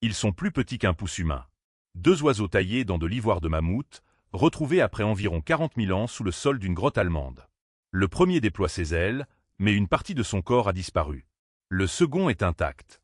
Ils sont plus petits qu'un pouce humain. Deux oiseaux taillés dans de l'ivoire de mammouth, retrouvés après environ 40 000 ans sous le sol d'une grotte allemande. Le premier déploie ses ailes, mais une partie de son corps a disparu. Le second est intact.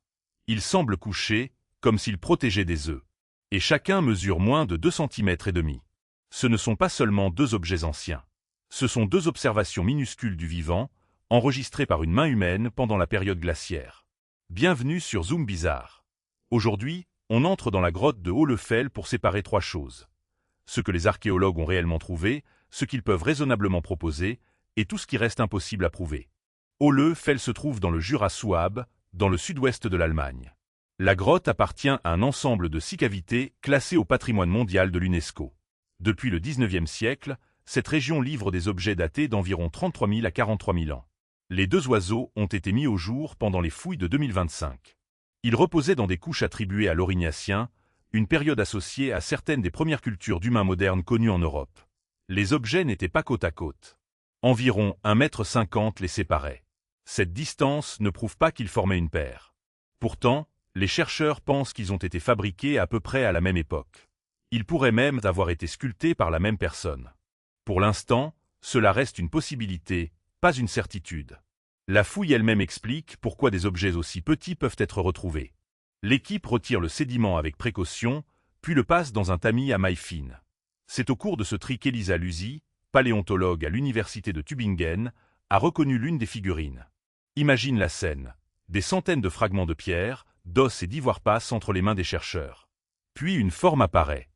Il semble couché, comme s'il protégeait des œufs. Et chacun mesure moins de 2,5 cm. Ce ne sont pas seulement deux objets anciens. Ce sont deux observations minuscules du vivant, enregistrées par une main humaine pendant la période glaciaire. Bienvenue sur Zoom Bizarre. Aujourd'hui, on entre dans la grotte de Hohlefels pour séparer trois choses. Ce que les archéologues ont réellement trouvé, ce qu'ils peuvent raisonnablement proposer, et tout ce qui reste impossible à prouver. Hohlefels se trouve dans le Jura souabe, dans le sud-ouest de l'Allemagne. La grotte appartient à un ensemble de 6 cavités classées au patrimoine mondial de l'UNESCO. Depuis le XIXe siècle, cette région livre des objets datés d'environ 33 000 à 43 000 ans. Les deux oiseaux ont été mis au jour pendant les fouilles de 2025. Ils reposaient dans des couches attribuées à l'Aurignacien, une période associée à certaines des premières cultures d'humains modernes connues en Europe. Les objets n'étaient pas côte à côte. Environ 1,50 m les séparaient. Cette distance ne prouve pas qu'ils formaient une paire. Pourtant, les chercheurs pensent qu'ils ont été fabriqués à peu près à la même époque. Ils pourraient même avoir été sculptés par la même personne. Pour l'instant, cela reste une possibilité, pas une certitude. La fouille elle-même explique pourquoi des objets aussi petits peuvent être retrouvés. L'équipe retire le sédiment avec précaution, puis le passe dans un tamis à mailles fines. C'est au cours de ce tri qu'Elisa Luzy, paléontologue à l'université de Tübingen, a reconnu l'une des figurines. Imagine la scène. Des centaines de fragments de pierre, d'os et d'ivoire passent entre les mains des chercheurs. Puis une forme apparaît.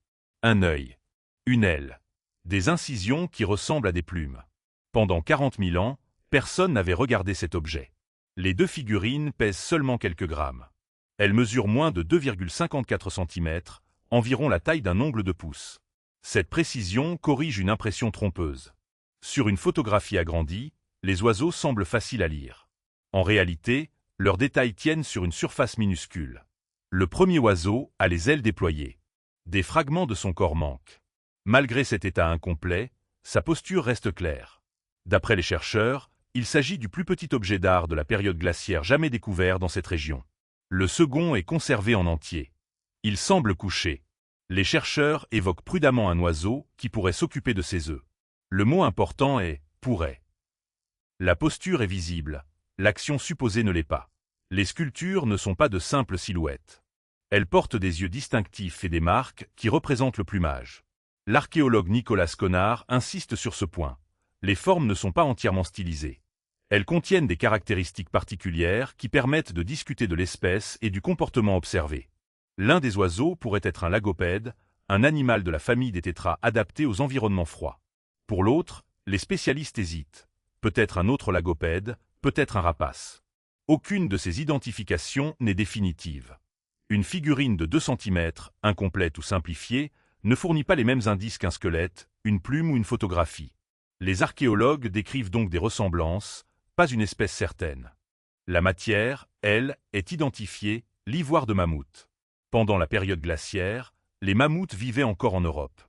Un œil. Une aile. Des incisions qui ressemblent à des plumes. Pendant 40 000 ans, personne n'avait regardé cet objet. Les deux figurines pèsent seulement quelques grammes. Elles mesurent moins de 2,54 cm, environ la taille d'un ongle de pouce. Cette précision corrige une impression trompeuse. Sur une photographie agrandie, les oiseaux semblent faciles à lire. En réalité, leurs détails tiennent sur une surface minuscule. Le premier oiseau a les ailes déployées. Des fragments de son corps manquent. Malgré cet état incomplet, sa posture reste claire. D'après les chercheurs, il s'agit du plus petit objet d'art de la période glaciaire jamais découvert dans cette région. Le second est conservé en entier. Il semble couché. Les chercheurs évoquent prudemment un oiseau qui pourrait s'occuper de ses œufs. Le mot important est « pourrait ». La posture est visible, l'action supposée ne l'est pas. Les sculptures ne sont pas de simples silhouettes. Elles portent des yeux distinctifs et des marques qui représentent le plumage. L'archéologue Nicolas Conard insiste sur ce point. Les formes ne sont pas entièrement stylisées. Elles contiennent des caractéristiques particulières qui permettent de discuter de l'espèce et du comportement observé. L'un des oiseaux pourrait être un lagopède, un animal de la famille des tétras adapté aux environnements froids. Pour l'autre, les spécialistes hésitent. Peut-être un autre lagopède, peut-être un rapace. Aucune de ces identifications n'est définitive. Une figurine de 2 cm, incomplète ou simplifiée, ne fournit pas les mêmes indices qu'un squelette, une plume ou une photographie. Les archéologues décrivent donc des ressemblances, pas une espèce certaine. La matière, elle, est identifiée, l'ivoire de mammouth. Pendant la période glaciaire, les mammouths vivaient encore en Europe.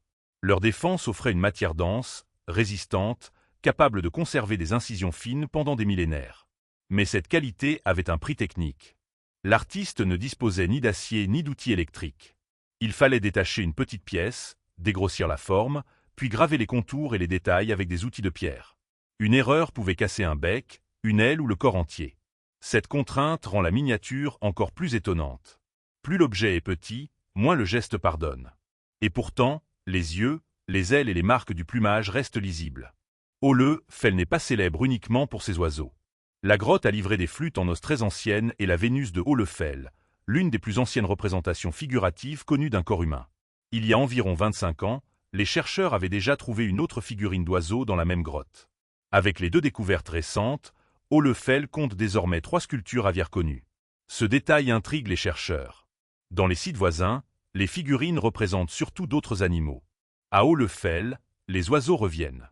Leur défense offrait une matière dense, résistante, capable de conserver des incisions fines pendant des millénaires. Mais cette qualité avait un prix technique. L'artiste ne disposait ni d'acier ni d'outils électriques. Il fallait détacher une petite pièce, dégrossir la forme, puis graver les contours et les détails avec des outils de pierre. Une erreur pouvait casser un bec, une aile ou le corps entier. Cette contrainte rend la miniature encore plus étonnante. Plus l'objet est petit, moins le geste pardonne. Et pourtant, les yeux, les ailes et les marques du plumage restent lisibles. Hohlefels n'est pas célèbre uniquement pour ses oiseaux. La grotte a livré des flûtes en os très anciennes et la Vénus de Hohlefels, l'une des plus anciennes représentations figuratives connues d'un corps humain. Il y a environ 25 ans, les chercheurs avaient déjà trouvé une autre figurine d'oiseau dans la même grotte. Avec les deux découvertes récentes, Hohlefels compte désormais 3 sculptures aviaires connues. Ce détail intrigue les chercheurs. Dans les sites voisins, les figurines représentent surtout d'autres animaux. À Hohlefels, les oiseaux reviennent.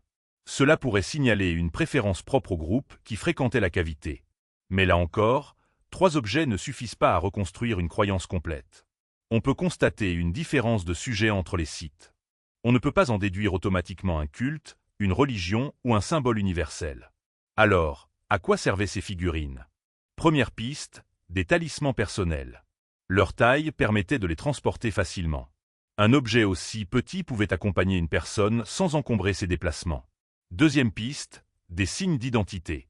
Cela pourrait signaler une préférence propre au groupe qui fréquentait la cavité. Mais là encore, 3 objets ne suffisent pas à reconstruire une croyance complète. On peut constater une différence de sujet entre les sites. On ne peut pas en déduire automatiquement un culte, une religion ou un symbole universel. Alors, à quoi servaient ces figurines? Première piste, des talismans personnels. Leur taille permettait de les transporter facilement. Un objet aussi petit pouvait accompagner une personne sans encombrer ses déplacements. Deuxième piste, des signes d'identité.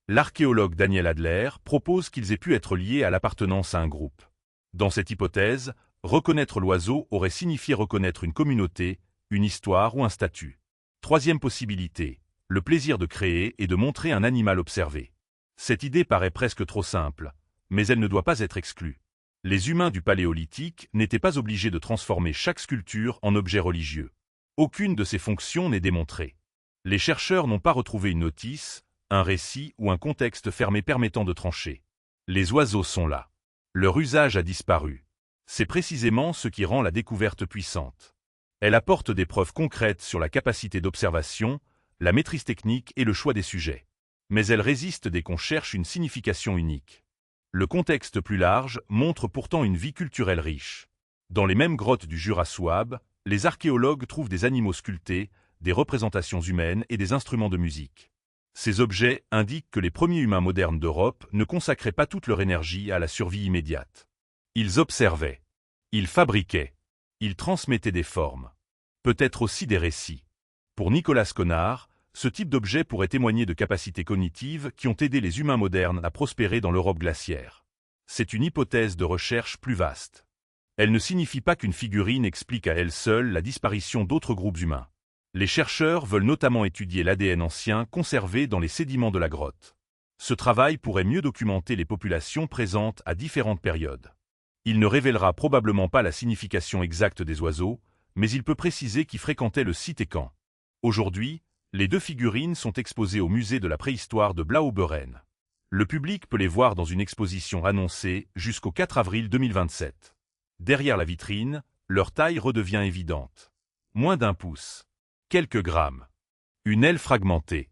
L'archéologue Daniel Adler propose qu'ils aient pu être liés à l'appartenance à un groupe. Dans cette hypothèse, reconnaître l'oiseau aurait signifié reconnaître une communauté, une histoire ou un statut. Troisième possibilité, le plaisir de créer et de montrer un animal observé. Cette idée paraît presque trop simple, mais elle ne doit pas être exclue. Les humains du Paléolithique n'étaient pas obligés de transformer chaque sculpture en objet religieux. Aucune de ces fonctions n'est démontrée. Les chercheurs n'ont pas retrouvé une notice, un récit ou un contexte fermé permettant de trancher. Les oiseaux sont là. Leur usage a disparu. C'est précisément ce qui rend la découverte puissante. Elle apporte des preuves concrètes sur la capacité d'observation, la maîtrise technique et le choix des sujets. Mais elle résiste dès qu'on cherche une signification unique. Le contexte plus large montre pourtant une vie culturelle riche. Dans les mêmes grottes du Jura souabe, les archéologues trouvent des animaux sculptés, des représentations humaines et des instruments de musique. Ces objets indiquent que les premiers humains modernes d'Europe ne consacraient pas toute leur énergie à la survie immédiate. Ils observaient. Ils fabriquaient. Ils transmettaient des formes. Peut-être aussi des récits. Pour Nicolas Conard, ce type d'objet pourrait témoigner de capacités cognitives qui ont aidé les humains modernes à prospérer dans l'Europe glaciaire. C'est une hypothèse de recherche plus vaste. Elle ne signifie pas qu'une figurine explique à elle seule la disparition d'autres groupes humains. Les chercheurs veulent notamment étudier l'ADN ancien conservé dans les sédiments de la grotte. Ce travail pourrait mieux documenter les populations présentes à différentes périodes. Il ne révélera probablement pas la signification exacte des oiseaux, mais il peut préciser qui fréquentait le site et quand. Aujourd'hui, les deux figurines sont exposées au musée de la préhistoire de Blaubeuren. Le public peut les voir dans une exposition annoncée jusqu'au 4 avril 2027. Derrière la vitrine, leur taille redevient évidente. Moins d'1 pouce. Quelques grammes. Une aile fragmentée.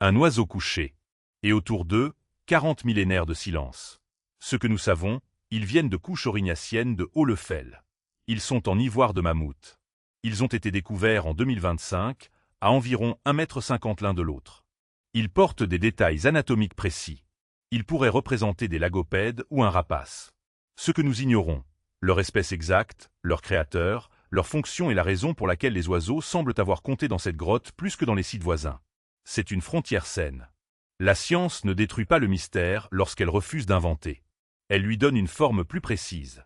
Un oiseau couché. Et autour d'eux, 40 millénaires de silence. Ce que nous savons, ils viennent de couches aurignaciennes de Hohlefeld. Ils sont en ivoire de mammouth. Ils ont été découverts en 2025, à environ 1,50 m l'un de l'autre. Ils portent des détails anatomiques précis. Ils pourraient représenter des lagopèdes ou un rapace. Ce que nous ignorons, leur espèce exacte, leur créateur, leur fonction et la raison pour laquelle les oiseaux semblent avoir compté dans cette grotte plus que dans les sites voisins. C'est une frontière saine. La science ne détruit pas le mystère lorsqu'elle refuse d'inventer. Elle lui donne une forme plus précise.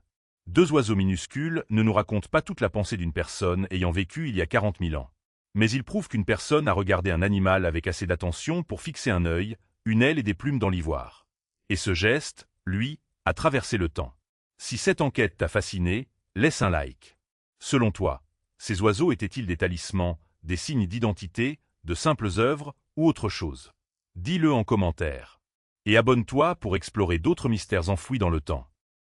Deux oiseaux minuscules ne nous racontent pas toute la pensée d'une personne ayant vécu il y a 40 000 ans. Mais ils prouvent qu'une personne a regardé un animal avec assez d'attention pour fixer un œil, une aile et des plumes dans l'ivoire. Et ce geste, lui, a traversé le temps. Si cette enquête t'a fasciné, laisse un like. Selon toi, ces oiseaux étaient-ils des talismans, des signes d'identité, de simples œuvres ou autre chose? Dis-le en commentaire. Et abonne-toi pour explorer d'autres mystères enfouis dans le temps.